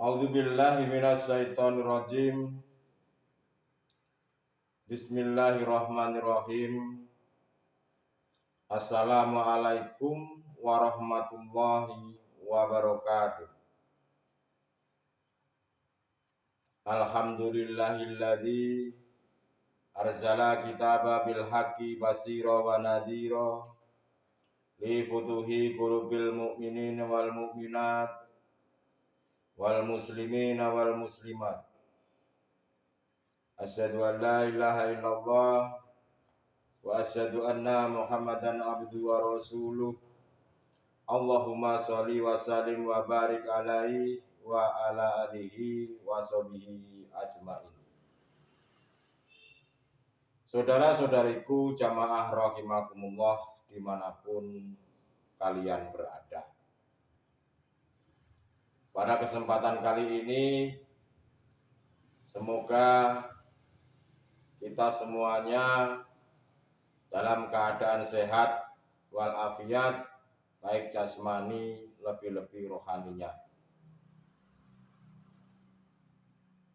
A'udzubillahi minasyaitonirrajim. Bismillahirrahmanirrahim. Assalamualaikum warahmatullahi wabarakatuh. Alhamdulillahilladzi arzala kitaba bil haqqi basira wa nadhira li futuhi qulubil mu'minina wal mu'minat wal muslimina wal muslimat. Asyhadu an la ilaha illallah wa asyhadu anna Muhammadan abduhu wa rasuluh. Allahumma sholli wa sallim wa barik alaihi wa ala alihi wa sahbihi ajmain. Saudara-saudariku jamaah rahimakumullah dimanapun kalian berada. Pada kesempatan kali ini semoga kita semuanya dalam keadaan sehat walafiat, baik jasmani lebih-lebih rohaninya.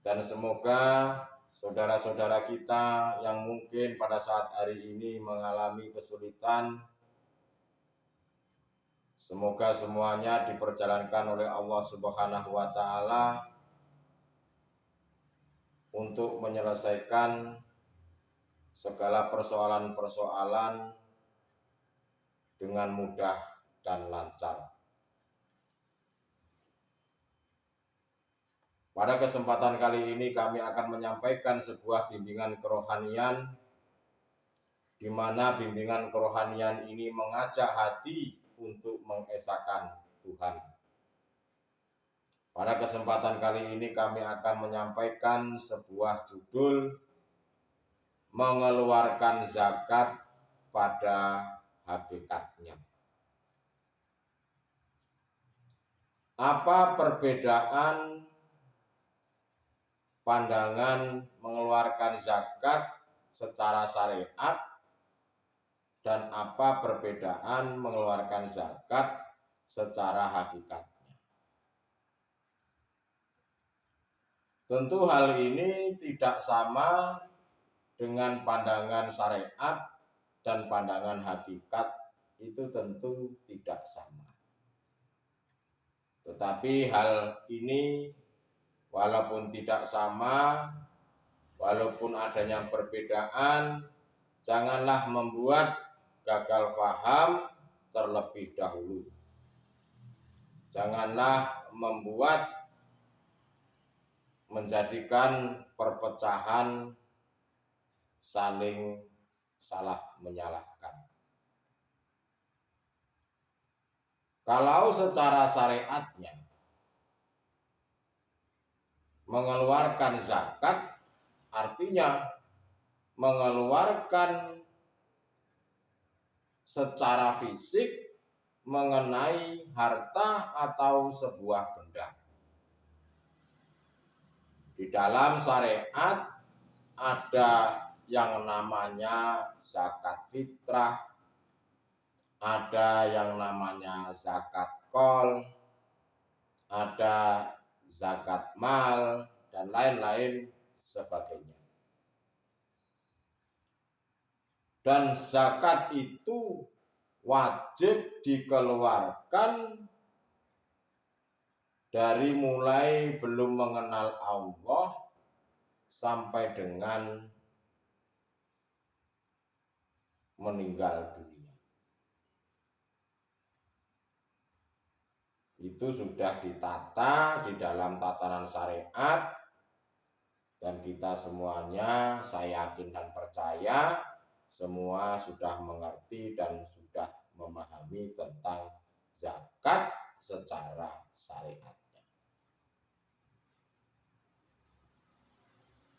Dan semoga saudara-saudara kita yang mungkin pada saat hari ini mengalami kesulitan, semoga semuanya diperjalankan oleh Allah Subhanahu wa Ta'ala untuk menyelesaikan segala persoalan-persoalan dengan mudah dan lancar. Pada kesempatan kali ini kami akan menyampaikan sebuah bimbingan kerohanian, di mana bimbingan kerohanian ini mengajak hati untuk mengesahkan Tuhan. Pada kesempatan kali ini kami akan menyampaikan sebuah judul, mengeluarkan zakat pada hakikatnya. Apa perbedaan pandangan mengeluarkan zakat secara syariat dan apa perbedaan mengeluarkan zakat secara hakikat? Tentu hal ini tidak sama dengan pandangan syariat dan pandangan hakikat, itu tentu tidak sama. Tetapi hal ini walaupun tidak sama, walaupun adanya perbedaan, janganlah membuat gagal faham terlebih dahulu. Janganlah membuat menjadikan perpecahan saling salah menyalahkan. Kalau secara syariatnya mengeluarkan zakat artinya mengeluarkan secara fisik mengenai harta atau sebuah benda. Di dalam syariat ada yang namanya zakat fitrah, ada yang namanya zakat kol, ada zakat mal, dan lain-lain sebagainya. Dan zakat itu wajib dikeluarkan dari mulai belum mengenal Allah sampai dengan meninggal dunia. Itu sudah ditata di dalam tatanan syariat, dan kita semuanya, saya yakin dan percaya, semua sudah mengerti dan sudah memahami tentang zakat secara syariatnya.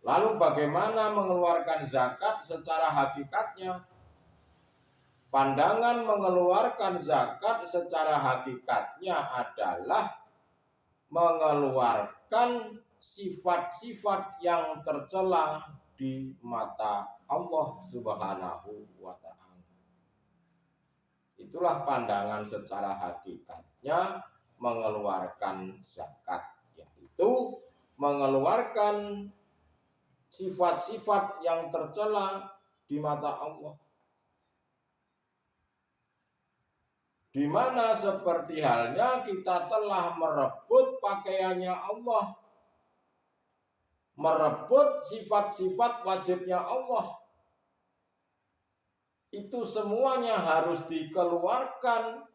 Lalu bagaimana mengeluarkan zakat secara hakikatnya? Pandangan mengeluarkan zakat secara hakikatnya adalah mengeluarkan sifat-sifat yang tercela di mata Allah Subhanahu wa Ta'ala. Itulah pandangan secara hakikatnya mengeluarkan zakat, yaitu itu mengeluarkan sifat-sifat yang tercela di mata Allah. Di mana seperti halnya kita telah merebut pakaiannya Allah, merebut sifat-sifat wajibnya Allah. Itu semuanya harus dikeluarkan.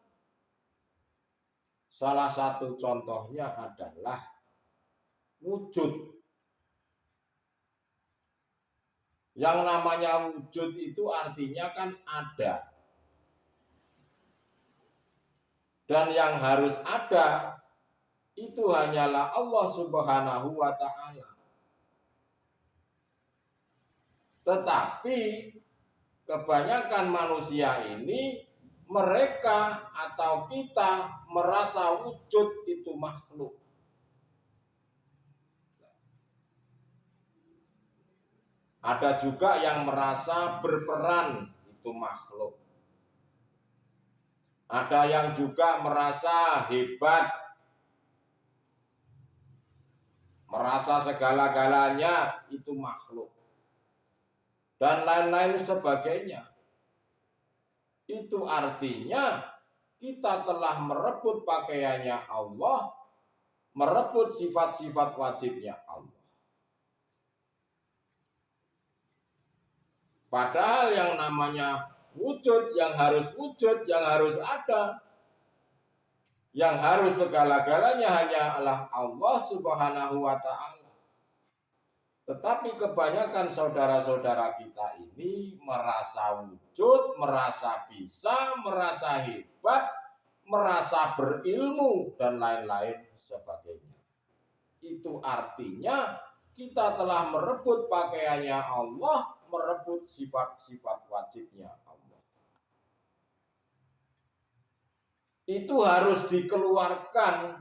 Salah satu contohnya adalah wujud. Yang namanya wujud itu artinya kan ada. Dan yang harus ada itu hanyalah Allah Subhanahu wa ta'ala. Tetapi kebanyakan manusia ini, mereka atau kita merasa wujud itu makhluk. Ada juga yang merasa berperan itu makhluk. Ada yang juga merasa hebat, merasa segala-galanya itu makhluk, dan lain-lain sebagainya. Itu artinya kita telah merebut pakaiannya Allah, merebut sifat-sifat wajibnya Allah. Padahal yang namanya wujud, yang harus ada, yang harus segala-galanya hanyalah Allah Subhanahu wa ta'ala. Tetapi kebanyakan saudara-saudara kita ini merasa wujud, merasa bisa, merasa hebat, merasa berilmu, dan lain-lain sebagainya. Itu artinya kita telah merebut pakaiannya Allah, merebut sifat-sifat wajibnya Allah. Itu harus dikeluarkan.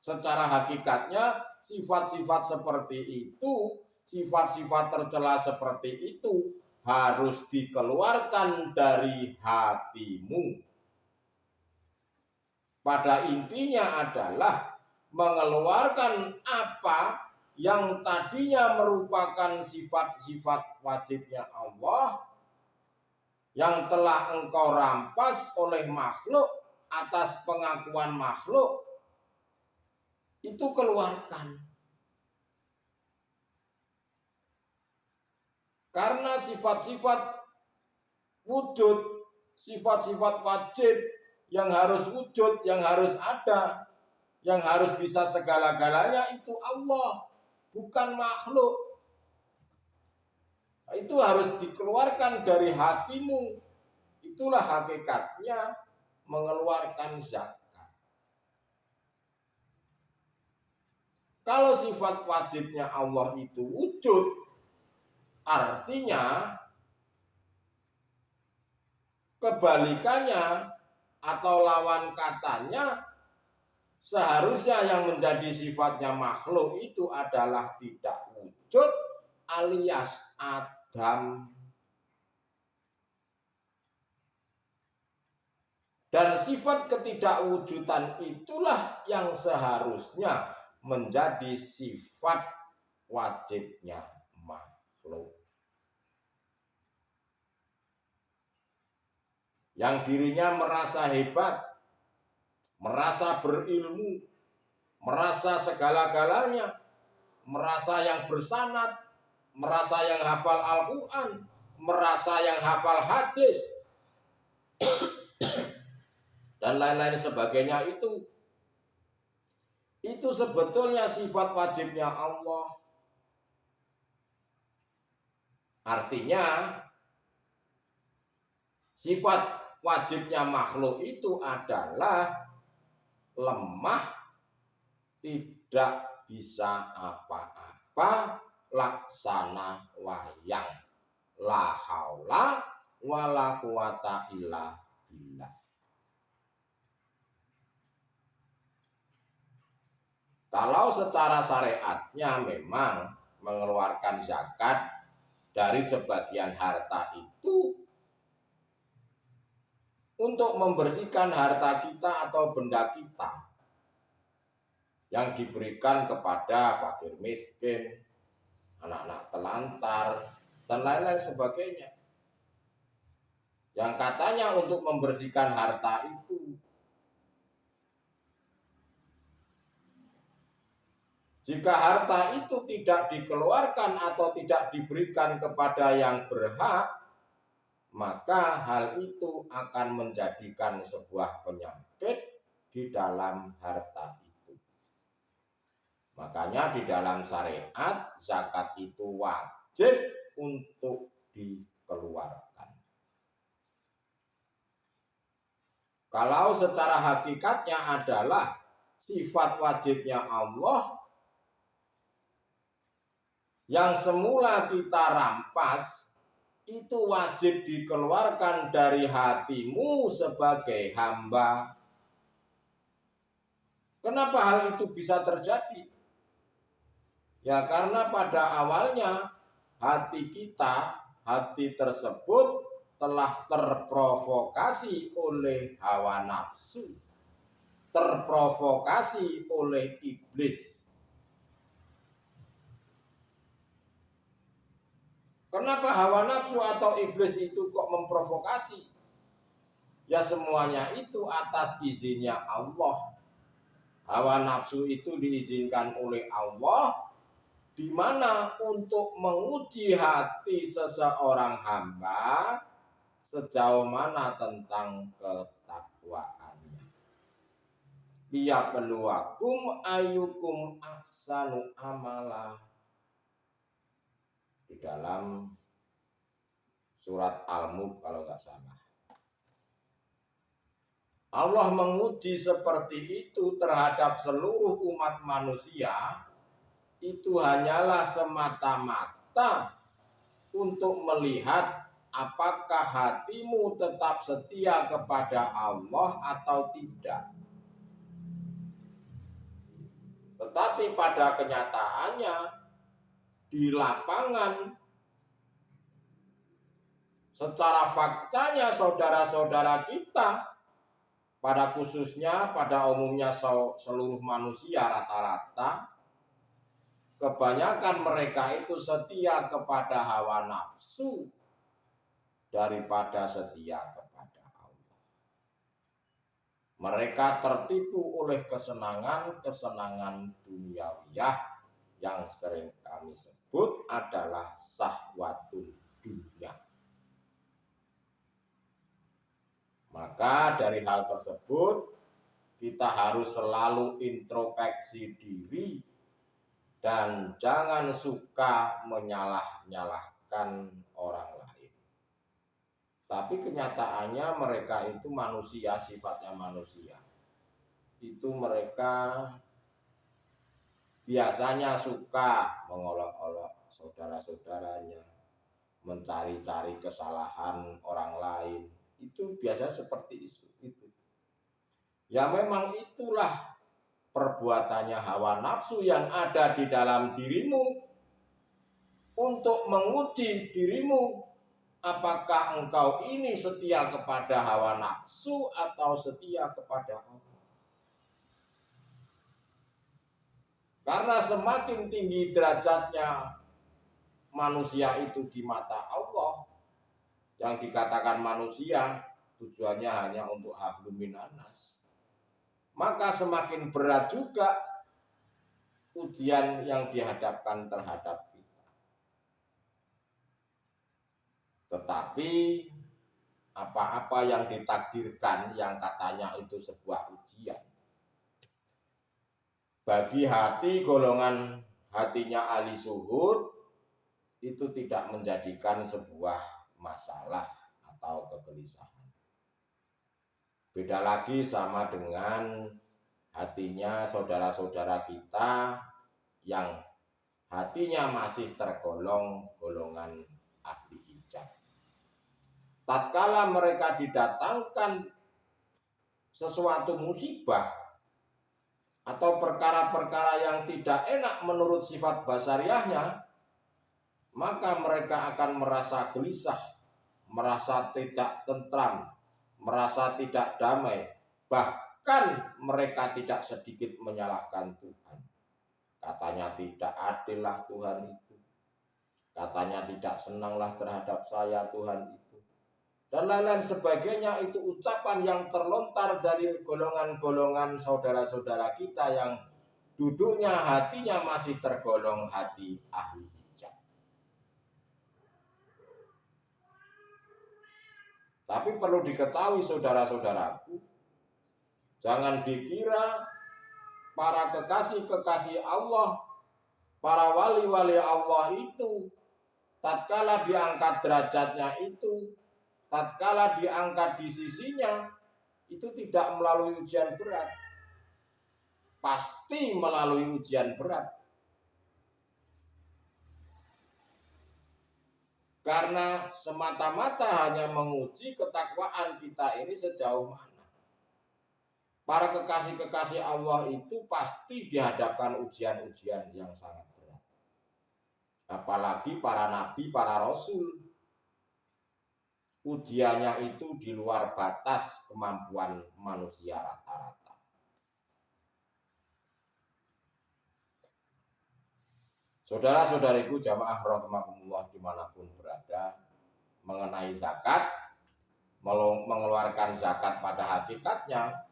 Secara hakikatnya sifat-sifat seperti itu, sifat-sifat tercela seperti itu harus dikeluarkan dari hatimu. Pada intinya adalah mengeluarkan apa yang tadinya merupakan sifat-sifat wajibnya Allah, yang telah engkau rampas oleh makhluk atas pengakuan makhluk, itu keluarkan. Karena sifat-sifat wujud, sifat-sifat wajib yang harus wujud, yang harus ada, yang harus bisa segala-galanya itu Allah, bukan makhluk. Itu harus dikeluarkan dari hatimu. Itulah hakikatnya mengeluarkan zakat. Kalau sifat wajibnya Allah itu wujud, artinya kebalikannya atau lawan katanya, seharusnya yang menjadi sifatnya makhluk itu adalah tidak wujud alias adam. Dan sifat ketidakwujudan itulah yang seharusnya menjadi sifat wajibnya makhluk. Yang dirinya merasa hebat, merasa berilmu, merasa segala-galanya, merasa yang bersanad, merasa yang hafal Al-Quran, merasa yang hafal hadis, dan lain-lain sebagainya itu sebetulnya sifat wajibnya Allah. Artinya sifat wajibnya makhluk itu adalah lemah, tidak bisa apa-apa, laksana wayang, la haula wala quwata illa billah. Kalau secara syariatnya memang mengeluarkan zakat dari sebagian harta itu untuk membersihkan harta kita atau benda kita. yang diberikan kepada fakir miskin, anak-anak telantar, dan lain-lain sebagainya. Yang katanya untuk membersihkan harta itu. Jika harta itu tidak dikeluarkan atau tidak diberikan kepada yang berhak, maka hal itu akan menjadikan sebuah penyakit di dalam harta itu. Makanya di dalam syariat, zakat itu wajib untuk dikeluarkan. Kalau secara hakikatnya adalah sifat wajibnya Allah yang semula kita rampas, itu wajib dikeluarkan dari hatimu sebagai hamba. Kenapa hal itu bisa terjadi? Ya karena pada awalnya hati kita, hati tersebut telah terprovokasi oleh hawa nafsu, terprovokasi oleh iblis. Kenapa hawa nafsu atau iblis itu kok memprovokasi? Ya semuanya itu atas izinnya Allah. Hawa nafsu itu diizinkan oleh Allah, di mana untuk menguji hati seseorang hamba sejauh mana tentang ketakwaannya. Liyabluwakum ayyukum ahsanu amala. Di dalam surat Al-Mulk kalau nggak salah. Allah menguji seperti itu terhadap seluruh umat manusia, itu hanyalah semata-mata untuk melihat apakah hatimu tetap setia kepada Allah atau tidak. Tetapi pada kenyataannya di lapangan, secara faktanya saudara-saudara kita, pada khususnya pada umumnya seluruh manusia rata-rata, kebanyakan mereka itu setia kepada hawa nafsu daripada setia kepada Allah. Mereka tertipu oleh kesenangan-kesenangan duniawiyah yang sering kami sebut adalah syahwatul dunya. Maka dari hal tersebut kita harus selalu introspeksi diri dan jangan suka menyalah-nyalahkan orang lain. Tapi kenyataannya mereka itu manusia, sifatnya manusia. Itu mereka biasanya suka mengolok-olok saudara-saudaranya, mencari-cari kesalahan orang lain. Itu biasa seperti itu. Ya memang itulah perbuatannya hawa nafsu yang ada di dalam dirimu untuk menguji dirimu, apakah engkau ini setia kepada hawa nafsu atau setia kepada Allah. Karena semakin tinggi derajatnya manusia itu di mata Allah, yang dikatakan manusia tujuannya hanya untuk hablum minanas, maka semakin berat juga ujian yang dihadapkan terhadap kita. Tetapi apa-apa yang ditakdirkan yang katanya itu sebuah ujian, bagi hati golongan hatinya ahli zuhud itu tidak menjadikan sebuah masalah atau kegelisahan. Beda lagi sama dengan hatinya saudara-saudara kita yang hatinya masih tergolong golongan ahli hijab. Tatkala mereka didatangkan sesuatu musibah atau perkara-perkara yang tidak enak menurut sifat basariahnya, maka mereka akan merasa gelisah, merasa tidak tentram, merasa tidak damai, bahkan mereka tidak sedikit menyalahkan Tuhan. Katanya tidak adillah Tuhan itu. Katanya tidak senanglah terhadap saya Tuhan itu. Dan lain-lain sebagainya, itu ucapan yang terlontar dari golongan-golongan saudara-saudara kita yang duduknya hatinya masih tergolong hati ahli hijab. Tapi perlu diketahui saudara-saudaraku, jangan dikira para kekasih-kekasih Allah, para wali-wali Allah itu, tatkala diangkat derajatnya itu, tatkala diangkat di sisinya, itu tidak melalui ujian berat. Pasti melalui ujian berat. Karena semata-mata hanya menguji ketakwaan kita ini sejauh mana. Para kekasih-kekasih Allah itu pasti dihadapkan ujian-ujian yang sangat berat. Apalagi para nabi, para rasul. Ujiannya itu di luar batas kemampuan manusia rata-rata. Saudara-saudariku jamaah rahimakumullah dimanapun berada, mengenai zakat, mengeluarkan zakat pada hakikatnya,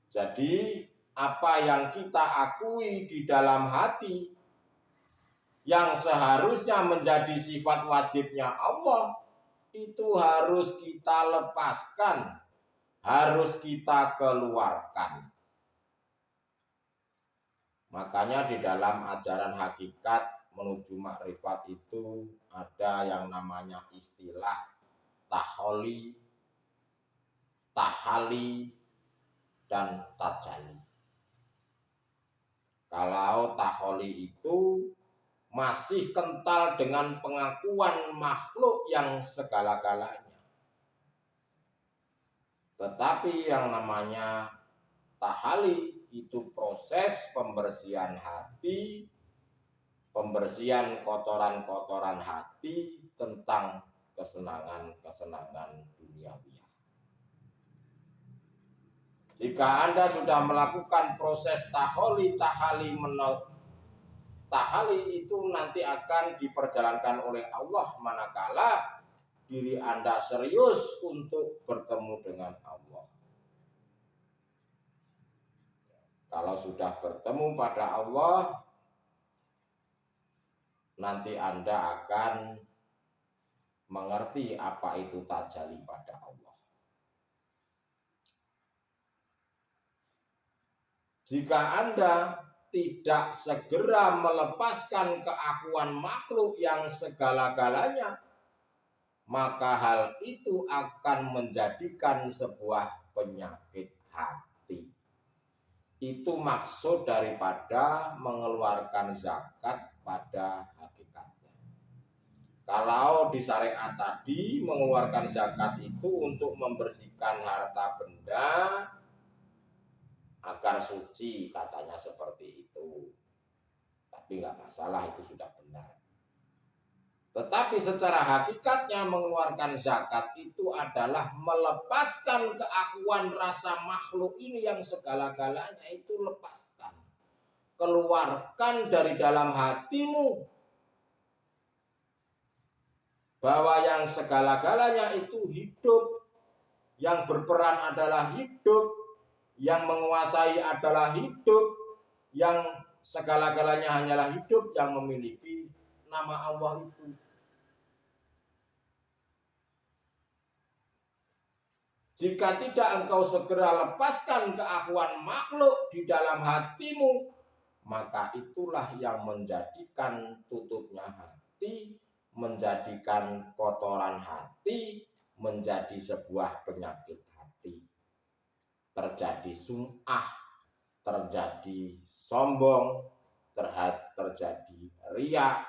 jadi apa yang kita akui di dalam hati yang seharusnya menjadi sifat wajibnya Allah, itu harus kita lepaskan, harus kita keluarkan. Makanya di dalam ajaran hakikat menuju makrifat itu ada yang namanya istilah taholi, tahali, dan tajali. Kalau taholi itu masih kental dengan pengakuan makhluk yang segala-galanya. Tetapi yang namanya tahali itu proses pembersihan hati, pembersihan kotoran-kotoran hati tentang kesenangan-kesenangan duniawi. Jika Anda sudah melakukan proses tahali, tahali itu nanti akan diperjalankan oleh Allah manakala diri Anda serius untuk bertemu dengan Allah. Kalau sudah bertemu pada Allah, nanti Anda akan mengerti apa itu tajalli pada Allah. Jika Anda tidak segera melepaskan keakuan makhluk yang segala-galanya, maka hal itu akan menjadikan sebuah penyakit hati. Itu maksud daripada mengeluarkan zakat pada hakikatnya. Kalau di syariat tadi mengeluarkan zakat itu untuk membersihkan harta benda agar suci, katanya seperti itu. Tapi nggak masalah, itu sudah benar. Tetapi secara hakikatnya mengeluarkan zakat itu adalah melepaskan keakuan rasa makhluk ini yang segala-galanya, itu lepaskan. Keluarkan dari dalam hatimu bahwa yang segala-galanya itu hidup, yang berperan adalah hidup, yang menguasai adalah hidup, yang segala-galanya hanyalah hidup, yang memiliki nama Allah itu. Jika tidak engkau segera lepaskan keakuan makhluk di dalam hatimu, maka itulah yang menjadikan tutupnya hati, menjadikan kotoran hati, menjadi sebuah penyakit hati. Terjadi sum'ah, terjadi sombong, terjadi riya,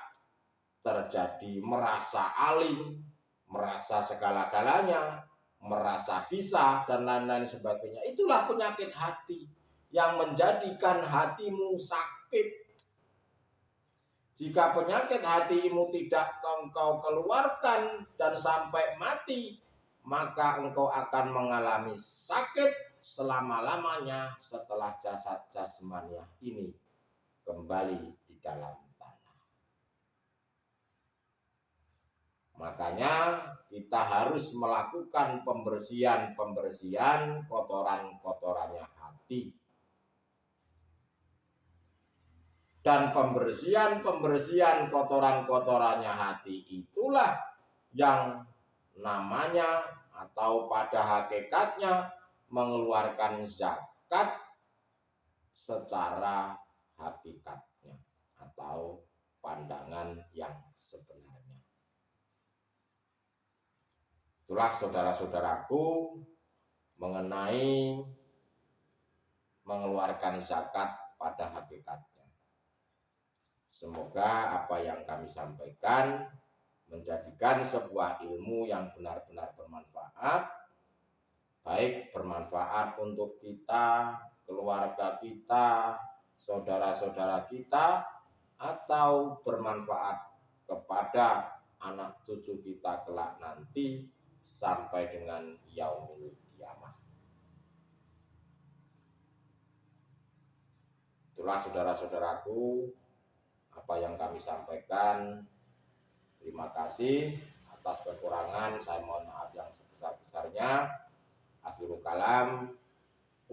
terjadi merasa alim, merasa segala-galanya, merasa bisa, dan lain-lain sebagainya. Itulah penyakit hati yang menjadikan hatimu sakit. Jika penyakit hatimu tidak engkau keluarkan dan sampai mati, maka engkau akan mengalami sakit selama-lamanya setelah jasad jasmaniah ini kembali di dalam tanah. Makanya kita harus melakukan pembersihan kotoran-kotorannya hati. Dan pembersihan kotoran-kotorannya hati itulah yang namanya atau pada hakikatnya mengeluarkan zakat secara hakikatnya atau pandangan yang sebenarnya. Itulah saudara-saudaraku mengenai mengeluarkan zakat pada hakikatnya. Semoga apa yang kami sampaikan menjadikan sebuah ilmu yang benar-benar bermanfaat, baik bermanfaat untuk kita, keluarga kita, saudara-saudara kita, atau bermanfaat kepada anak cucu kita kelak nanti sampai dengan yaumil kiamah. Itulah saudara-saudaraku apa yang kami sampaikan. Terima kasih. Atas kekurangan saya mohon maaf yang sebesar-besarnya. Akhirul kalam,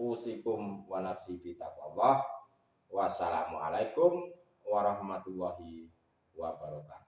usikum wa nafsi bitaqwallah. Wassalamualaikum warahmatullahi wabarakatuh.